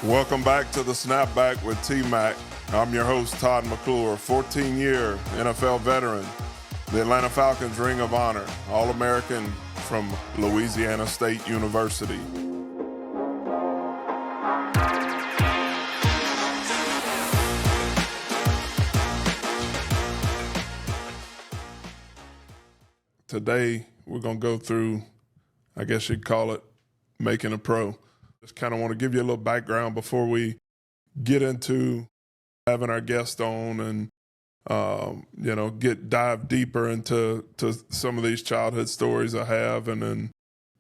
Welcome back to the Snapback with T-Mac. I'm your host, Todd McClure, 14-year NFL veteran, the Atlanta Falcons Ring of Honor, All-American from Louisiana State University. Today, we're going to go through, I guess you'd call it, making a pro. Just kind of want to give you a little background before we get into having our guest on and, dive deeper into some of these childhood stories I have, and then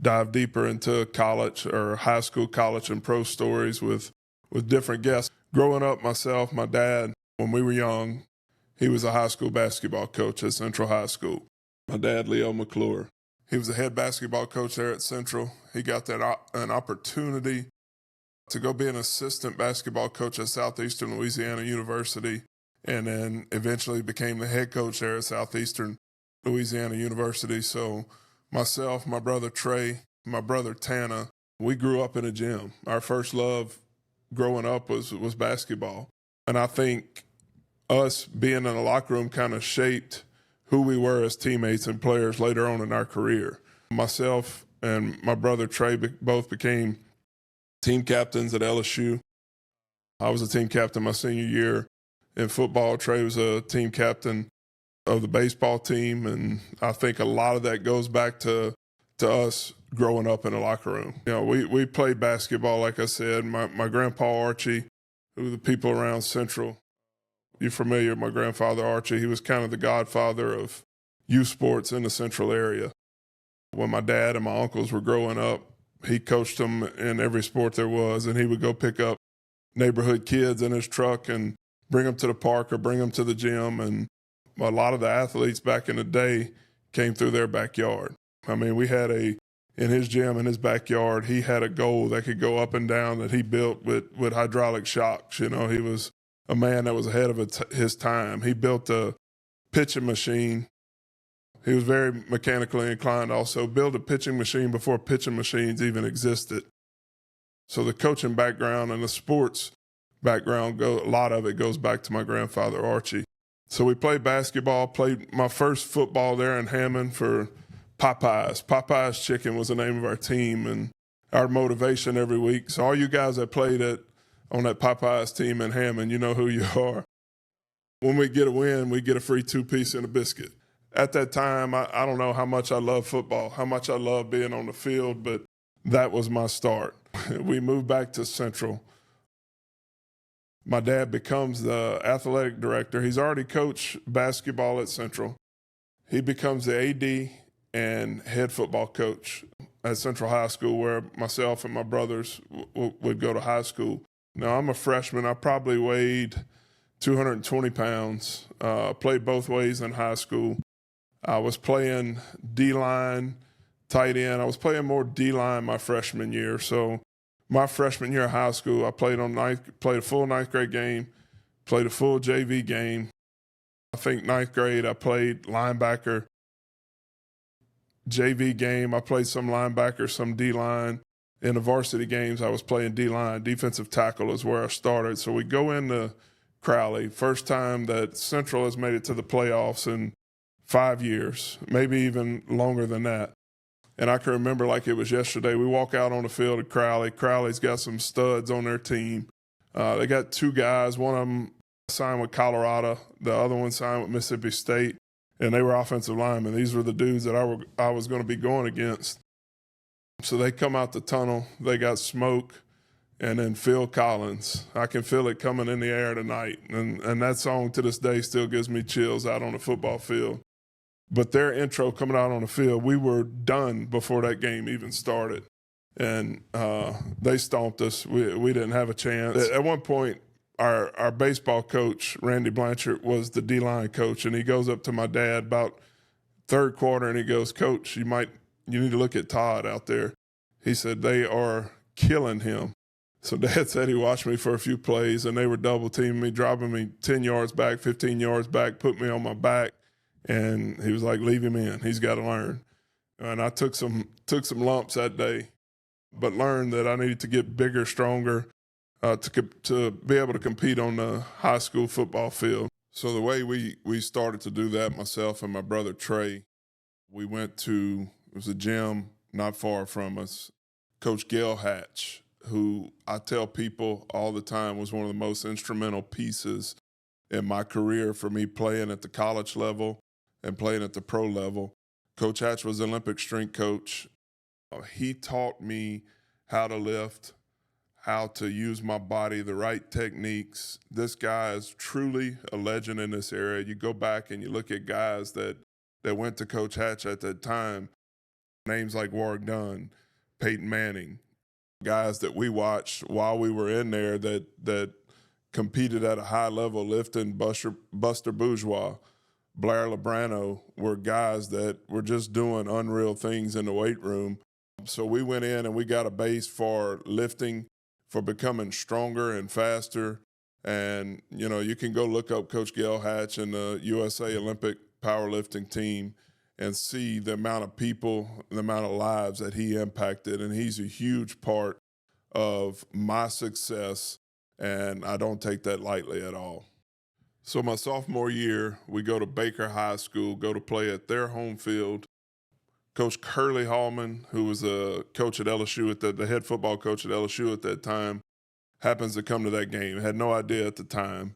dive deeper into college or high school, college, and pro stories with different guests. Growing up myself, my dad, when we were young, he was a high school basketball coach at Central High School. My dad, Leo McClure. He was a head basketball coach there at Central. He got an opportunity to go be an assistant basketball coach at Southeastern Louisiana University, and then eventually became the head coach there at Southeastern Louisiana University. So myself, my brother Trey, my brother Tana, we grew up in a gym. Our first love growing up was basketball. And I think us being in the locker room kind of shaped who we were as teammates and players later on in our career. Myself and my brother Trey both became team captains at LSU. I was a team captain my senior year in football. Trey was a team captain of the baseball team, and I think a lot of that goes back to us growing up in the locker room. You know, we played basketball, like I said. My grandpa Archie, who the people around Central, you're familiar with my grandfather Archie. He was kind of the godfather of youth sports in the Central area. When my dad and my uncles were growing up, he coached them in every sport there was, and he would go pick up neighborhood kids in his truck and bring them to the park or bring them to the gym. And a lot of the athletes back in the day came through their backyard. I mean, we had in his gym, in his backyard, he had a goal that could go up and down that he built with hydraulic shocks. You know, he was a man that was ahead of his time. He built a pitching machine. He was very mechanically inclined also. Built a pitching machine before pitching machines even existed. So the coaching background and the sports background, a lot of it goes back to my grandfather Archie. So we played basketball, played my first football there in Hammond for Popeyes. Popeyes Chicken was the name of our team and our motivation every week. So all you guys that played on that Popeyes team in Hammond, you know who you are. When we get a win, we get a free 2-piece and a biscuit. At that time, I don't know how much I love football, how much I love being on the field, but that was my start. We moved back to Central. My dad becomes the athletic director. He's already coached basketball at Central. He becomes the AD and head football coach at Central High School, where myself and my brothers would go to high school. Now, I'm a freshman. I probably weighed 220 pounds, played both ways in high school. I was playing D-line, tight end. I was playing more D-line my freshman year. So my freshman year of high school, I played a full ninth grade game, played a full JV game. I think ninth grade I played linebacker. JV game, I played some linebacker, some D-line. In the varsity games, I was playing D-line. Defensive tackle is where I started. So we go into Crowley. First time that Central has made it to the playoffs in 5 years, maybe even longer than that. And I can remember like it was yesterday. We walk out on the field at Crowley. Crowley's got some studs on their team. They got two guys. One of them signed with Colorado. The other one signed with Mississippi State. And they were offensive linemen. These were the dudes that I was going to be going against. So they come out the tunnel. They got smoke. And then Phil Collins. I can feel it coming in the air tonight. And that song to this day still gives me chills out on the football field. But their intro coming out on the field, we were done before that game even started. And they stomped us. We didn't have a chance. At one point, our baseball coach, Randy Blanchard, was the D-line coach. And he goes up to my dad about third quarter and he goes, "Coach, you need to look at Todd out there." He said, "They are killing him." So Dad said he watched me for a few plays, and they were double-teaming me, dropping me 10 yards back, 15 yards back, put me on my back, and he was like, "Leave him in. He's got to learn." And I took some lumps that day, but learned that I needed to get bigger, stronger, to be able to compete on the high school football field. So the way we started to do that, myself and my brother Trey, we went to, it was a gym not far from us, Coach Gail Hatch, who I tell people all the time was one of the most instrumental pieces in my career for me playing at the college level and playing at the pro level. Coach Hatch was an Olympic strength coach. He taught me how to lift, how to use my body, the right techniques. This guy is truly a legend in this area. You go back and you look at guys that went to Coach Hatch at that time, names like Warwick Dunn, Peyton Manning, guys that we watched while we were in there that competed at a high level, lifting. Buster Bourgeois, Blair Lebrano were guys that were just doing unreal things in the weight room. So we went in and we got a base for lifting, for becoming stronger and faster. And, you know, you can go look up Coach Gail Hatch and the USA Olympic powerlifting team and see the amount of people, the amount of lives that he impacted. And he's a huge part of my success, and I don't take that lightly at all. So my sophomore year, we go to Baker High School, go to play at their home field. Coach Curly Hallman, who was a coach at LSU, the head football coach at LSU at that time, happens to come to that game. Had no idea at the time,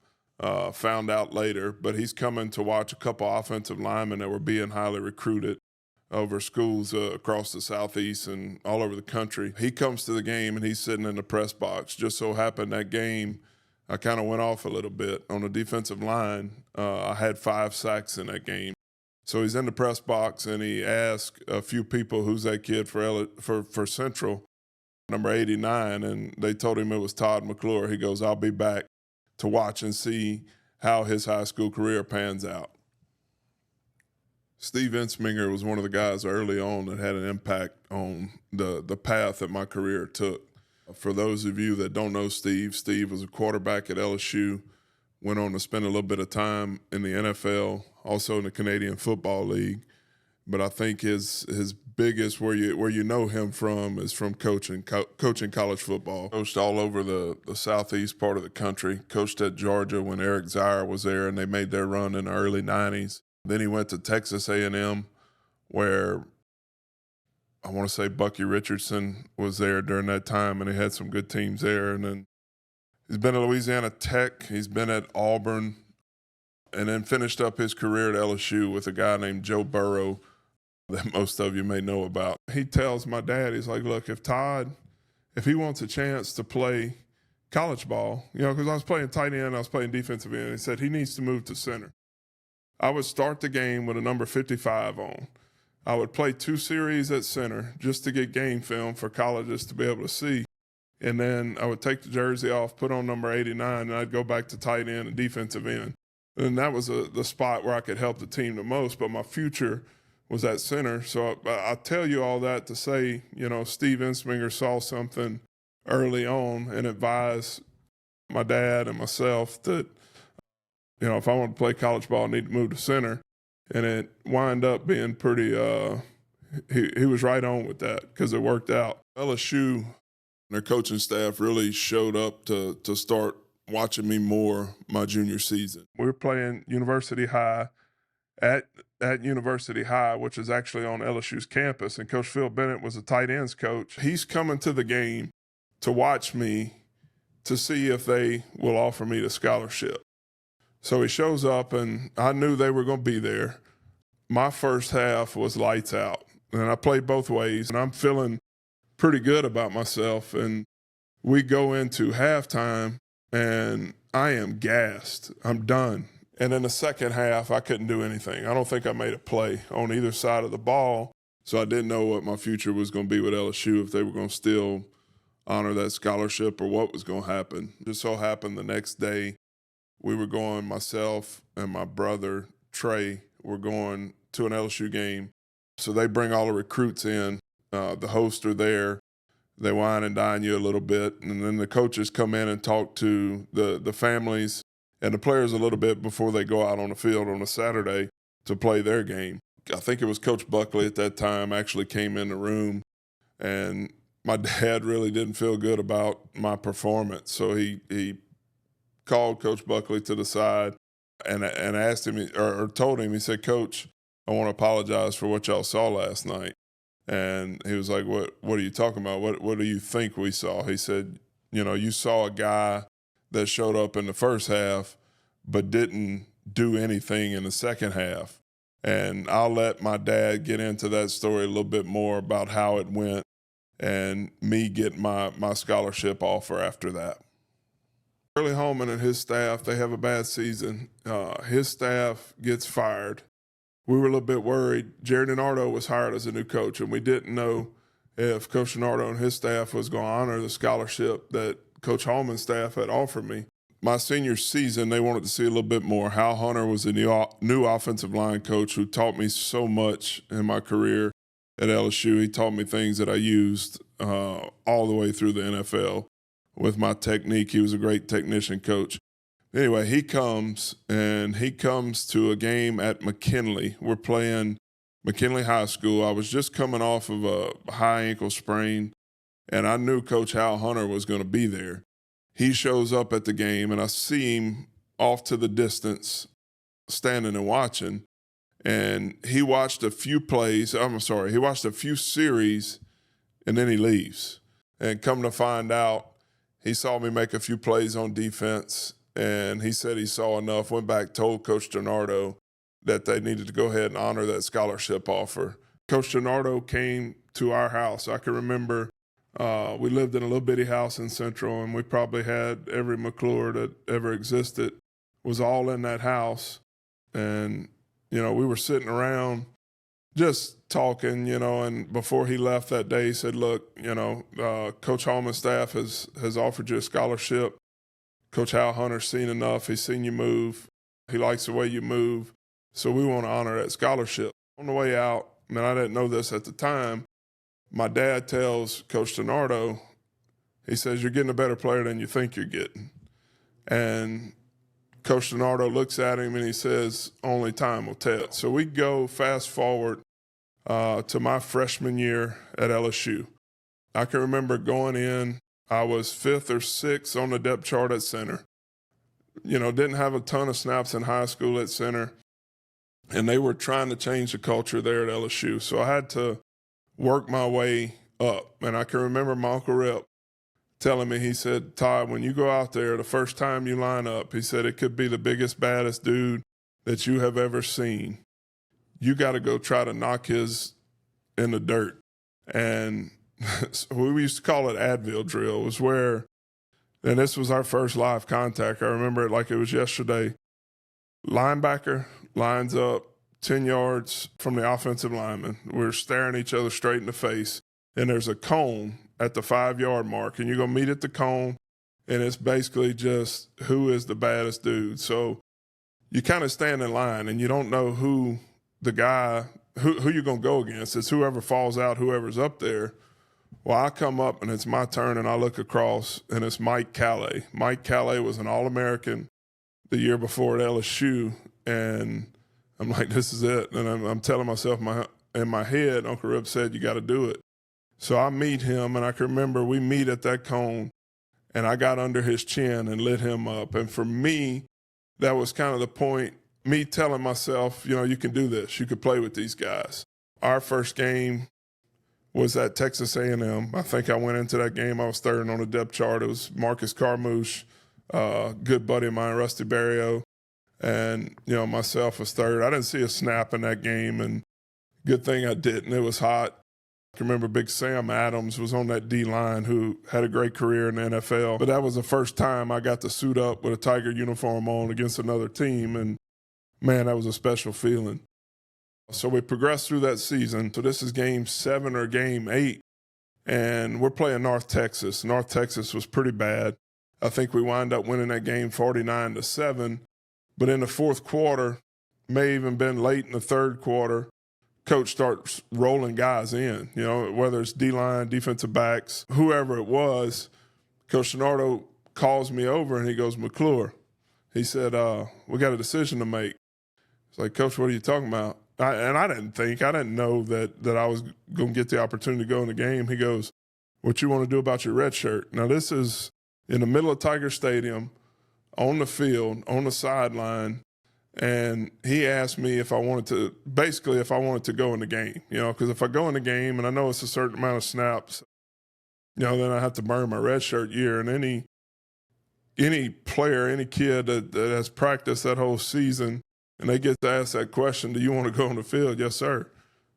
found out later, but he's coming to watch a couple offensive linemen that were being highly recruited over schools across the Southeast and all over the country. He comes to the game and he's sitting in the press box. Just so happened that game, I kind of went off a little bit on the defensive line. I had 5 sacks in that game. So he's in the press box and he asked a few people, who's that kid for Central, number 89, and they told him it was Todd McClure. He goes, I'll be back to watch and see how his high school career pans out. Steve Ensminger was one of the guys early on that had an impact on the path that my career took. For those of you that don't know Steve, Steve was a quarterback at LSU, went on to spend a little bit of time in the NFL, also in the Canadian Football League. But I think his biggest, where you know him from, is from coaching college football. Coached all over the southeast part of the country. Coached at Georgia when Eric Zier was there, and they made their run in the early 90s. Then he went to Texas A&M, where I want to say Bucky Richardson was there during that time, and he had some good teams there. And then he's been at Louisiana Tech. He's been at Auburn, and then finished up his career at LSU with a guy named Joe Burrow that most of you may know about. He tells my dad, he's like, look, if he wants a chance to play college ball, you know, because I was playing tight end, I was playing defensive end, he said he needs to move to center. I would start the game with a number 55 on. I would play 2 series at center just to get game film for colleges to be able to see. And then I would take the jersey off, put on number 89, and I'd go back to tight end and defensive end. And that was the spot where I could help the team the most, but my future was at center. So I tell you all that to say, you know, Steve Ensminger saw something early on and advised my dad and myself that, you know, if I want to play college ball, I need to move to center. And it wound up being pretty, he was right on with that because it worked out. LSU, their coaching staff really showed up to start watching me more my junior season. We were playing University High at University High, which is actually on LSU's campus, and Coach Phil Bennett was a tight ends coach. He's coming to the game to watch me to see if they will offer me the scholarship. So he shows up, and I knew they were going to be there. My first half was lights out, and I played both ways, and I'm feeling pretty good about myself. And we go into halftime, and I am gassed. I'm done. And in the second half, I couldn't do anything. I don't think I made a play on either side of the ball, so I didn't know what my future was going to be with LSU, if they were going to still honor that scholarship or what was going to happen. It just so happened the next day, we were going, myself and my brother, Trey, were going to an LSU game. So they bring all the recruits in. The hosts are there. They wine and dine you a little bit. And then the coaches come in and talk to the families and the players a little bit before they go out on the field on a Saturday to play their game. I think it was Coach Buckley at that time actually came in the room and my dad really didn't feel good about my performance. So he called Coach Buckley to the side and asked him, or told him, he said, "Coach, I want to apologize for what y'all saw last night." And he was like, what are you talking about? What do you think we saw? He said, you saw a guy that showed up in the first half but didn't do anything in the second half. And I'll let my dad get into that story a little bit more about how it went and me getting my scholarship offer after that. Shirley Holman and his staff, they have a bad season. His staff gets fired. We were a little bit worried. Jerry DiNardo was hired as a new coach, and we didn't know if Coach DiNardo and his staff was going to honor the scholarship that Coach Holman's staff had offered me. My senior season, they wanted to see a little bit more. Hal Hunter was a new offensive line coach who taught me so much in my career at LSU. He taught me things that I used all the way through the NFL with my technique. He was a great technician coach. Anyway, he comes to a game at McKinley. We're playing McKinley High School. I was just coming off of a high ankle sprain, and I knew Coach Hal Hunter was going to be there. He shows up at the game, and I see him off to the distance, standing and watching. And he watched a few plays. He watched a few series, and then he leaves. And come to find out, he saw me make a few plays on defense, and he said he saw enough, went back, told Coach DiNardo that they needed to go ahead and honor that scholarship offer. Coach DiNardo came to our house. I can remember we lived in a little bitty house in Central, and we probably had every McClure that ever existed was all in that house. And, we were sitting around just talking, and before he left that day, he said, "Look, Coach Holman's staff has offered you a scholarship. Coach Hal Hunter's seen enough. He's seen you move. He likes the way you move. So we want to honor that scholarship." On the way out, I didn't know this at the time, my dad tells Coach DiNardo, he says, "You're getting a better player than you think you're getting." And Coach DiNardo looks at him and he says, "Only time will tell." So we go fast forward to my freshman year at LSU. I can remember going in, I was 5th or 6th on the depth chart at center. Didn't have a ton of snaps in high school at center, and they were trying to change the culture there at LSU. So I had to work my way up. And I can remember my Uncle Rip telling me, he said, "Todd, when you go out there, the first time you line up," he said, "it could be the biggest, baddest dude that you have ever seen. You got to go try to knock his in the dirt." And so we used to call it Advil drill. It was where, and this was our first live contact. I remember it like it was yesterday. Linebacker lines up 10 yards from the offensive lineman. We're staring each other straight in the face, and there's a cone at the 5-yard mark, and you're going to meet at the cone, and it's basically just who is the baddest dude. So you kind of stand in line, and you don't know who the guy, who you're going to go against. It's whoever falls out, whoever's up there. Well, I come up, and it's my turn, and I look across, and it's Mike Calais. Mike Calais was an All-American the year before at LSU, and I'm like, this is it. And I'm telling myself in my head, Uncle Rip said, "You got to do it." So I meet him, and I can remember we meet at that cone, and I got under his chin and lit him up. And for me, that was kind of the point, me telling myself, you can do this. You could play with these guys. Our first game was at Texas A&M. I think I went into that game, I was 3rd on the depth chart. It was Marcus Carmouche, good buddy of mine, Rusty Barrio, and, myself was 3rd. I didn't see a snap in that game, and good thing I didn't. It was hot. I can remember Big Sam Adams was on that D-line, who had a great career in the NFL. But that was the first time I got to suit up with a Tiger uniform on against another team, and, man, that was a special feeling. So we progressed through that season. So this is game 7 or game 8, and we're playing North Texas. North Texas was pretty bad. I think we wind up winning that game 49-7. But in the fourth quarter, may even been late in the third quarter, Coach starts rolling guys in, whether it's D-line, defensive backs, whoever it was. Coach DiNardo calls me over and he goes, "McClure," he said, "we got a decision to make." It's like, "Coach, what are you talking about?" I didn't know that I was going to get the opportunity to go in the game. He goes, what you want to do about your red shirt. Now, this is in the middle of Tiger Stadium, on the field, on the sideline, and he asked me if I wanted to go in the game, because if I go in the game and I know it's a certain amount of snaps, then I have to burn my red shirt year. And any player, any kid that has practiced that whole season and they get to ask that question, do you want to go on the field? Yes, sir.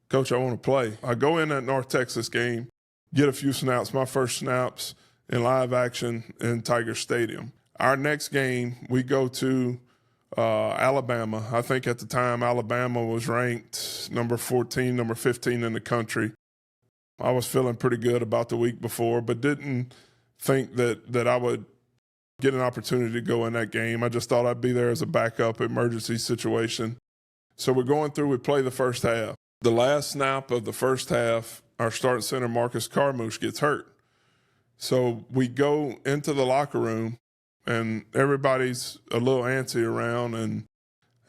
Coach, I want to play. I go in that North Texas game, get a few snaps, my first snaps in live action in Tiger Stadium. Our next game, we go to Alabama. I think at the time Alabama was ranked number 14, number 15 in the country. I was feeling pretty good about the week before, but didn't think that I would get an opportunity to go in that game. I just thought I'd be there as a backup emergency situation. So we're going through, we play the first half. The last snap of the first half, our starting center, Marcus Carmouche, gets hurt. So we go into the locker room, and everybody's a little antsy around, and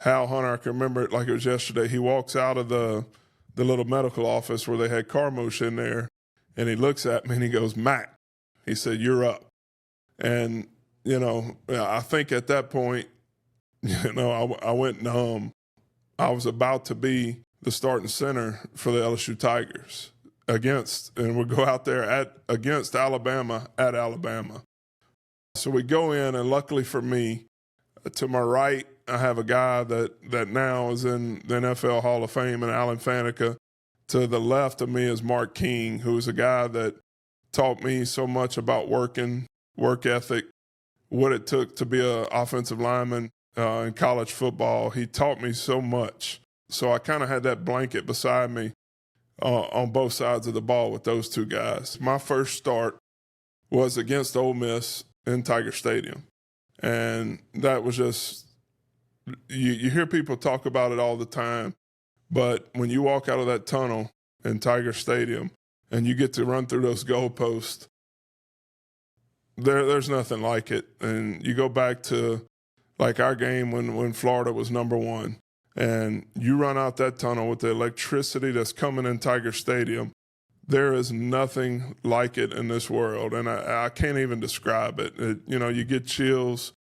Hal Hunter, I can remember it like it was yesterday, he walks out of the little medical office where they had Carmouche in there, and he looks at me and he goes, "Mac," he said, "you're up." And, I think at that point, I went numb. I was about to be the starting center for the LSU Tigers and we go out there against Alabama at Alabama. So we go in, and luckily for me, to my right, I have a guy that now is in the NFL Hall of Fame, and Alan Faneca. To the left of me is Mark King, who is a guy that taught me so much about work ethic, what it took to be an offensive lineman in college football. He taught me so much. So I kind of had that blanket beside me on both sides of the ball with those two guys. My first start was against Ole Miss in Tiger Stadium. And that was just, you hear people talk about it all the time, but when you walk out of that tunnel in Tiger Stadium and you get to run through those goalposts, there's nothing like it. And you go back to like our game when Florida was number one, and you run out that tunnel with the electricity that's coming in Tiger Stadium. There is nothing like it in this world, and I can't even describe it. You get chills,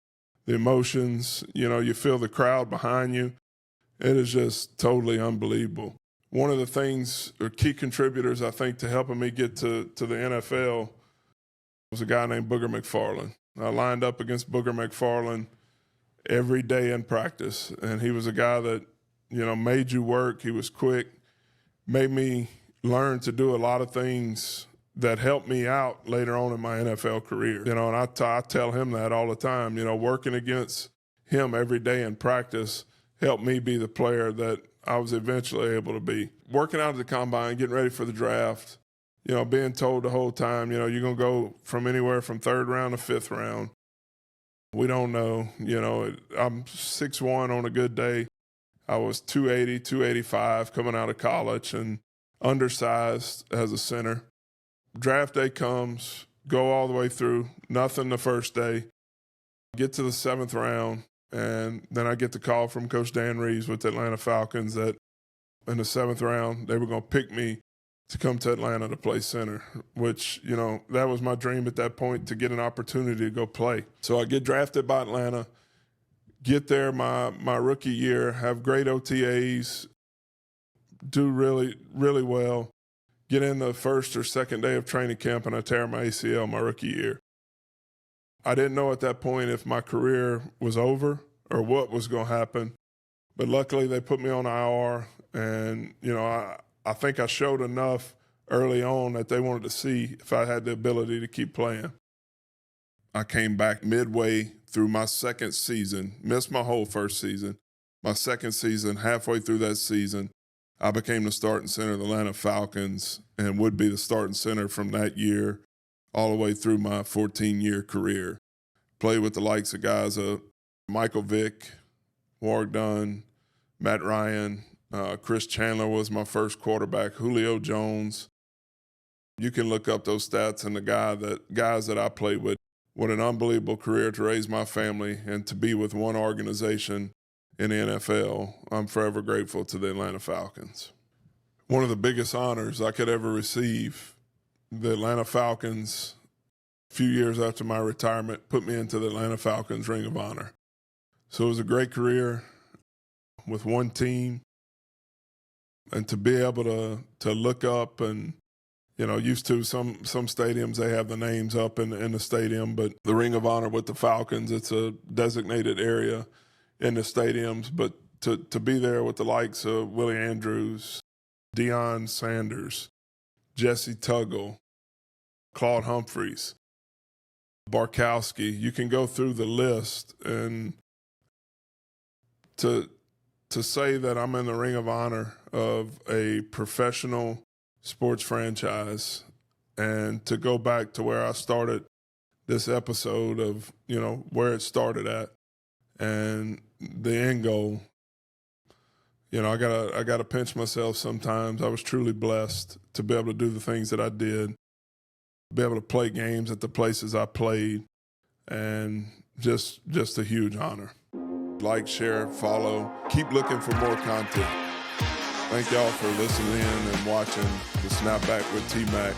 the emotions, you feel the crowd behind you. It is just totally unbelievable. One of the things, or key contributors, I think, to helping me get to the NFL was a guy named Booger McFarland. I lined up against Booger McFarland every day in practice, and he was a guy that, made you work. He was quick, made me learn to do a lot of things that helped me out later on in my NFL career. And I tell him that all the time. Working against him every day in practice helped me be the player that I was eventually able to be. Working out at the combine, getting ready for the draft, being told the whole time, you're going to go from anywhere from third round to fifth round. We don't know. I'm 6'1" on a good day. I was 280, 285 coming out of college and undersized as a center. Draft day comes, go all the way through, nothing the first day. Get to the seventh round, and then I get the call from Coach Dan Reeves with the Atlanta Falcons that in the seventh round they were going to pick me to come to Atlanta to play center, which, that was my dream at that point, to get an opportunity to go play. So I get drafted by Atlanta, get there my rookie year, have great OTAs, do really, really well, get in the first or second day of training camp, and I tear my ACL my rookie year. I didn't know at that point if my career was over or what was going to happen, but luckily they put me on IR, and, I think I showed enough early on that they wanted to see if I had the ability to keep playing. I came back midway through my second season, missed my whole first season. My second season, halfway through that season, I became the starting center of the Atlanta Falcons and would be the starting center from that year all the way through my 14-year career. Played with the likes of guys of Michael Vick, Warrick Dunn, Matt Ryan, Chris Chandler was my first quarterback, Julio Jones. You can look up those stats, and the guys that I played with. What an unbelievable career to raise my family and to be with one organization in the NFL. I'm forever grateful to the Atlanta Falcons. One of the biggest honors I could ever receive the Atlanta Falcons, a few years after my retirement, put me into the Atlanta Falcons Ring of Honor. So it was a great career with one team, and to be able to look up and, used to some stadiums, they have the names up in the stadium, but the Ring of Honor with the Falcons, it's a designated area in the stadiums. But to be there with the likes of Willie Andrews, Deion Sanders, Jesse Tuggle, Claude Humphreys, Barkowski, you can go through the list, and to say that I'm in the Ring of Honor of a professional sports franchise, and to go back to where I started this episode of, where it started at and the end goal, I gotta pinch myself sometimes. I was truly blessed to be able to do the things that I did, be able to play games at the places I played, and just a huge honor. Like, share, follow, keep looking for more content. Thank y'all for listening in and watching the Snapback with T-Mac.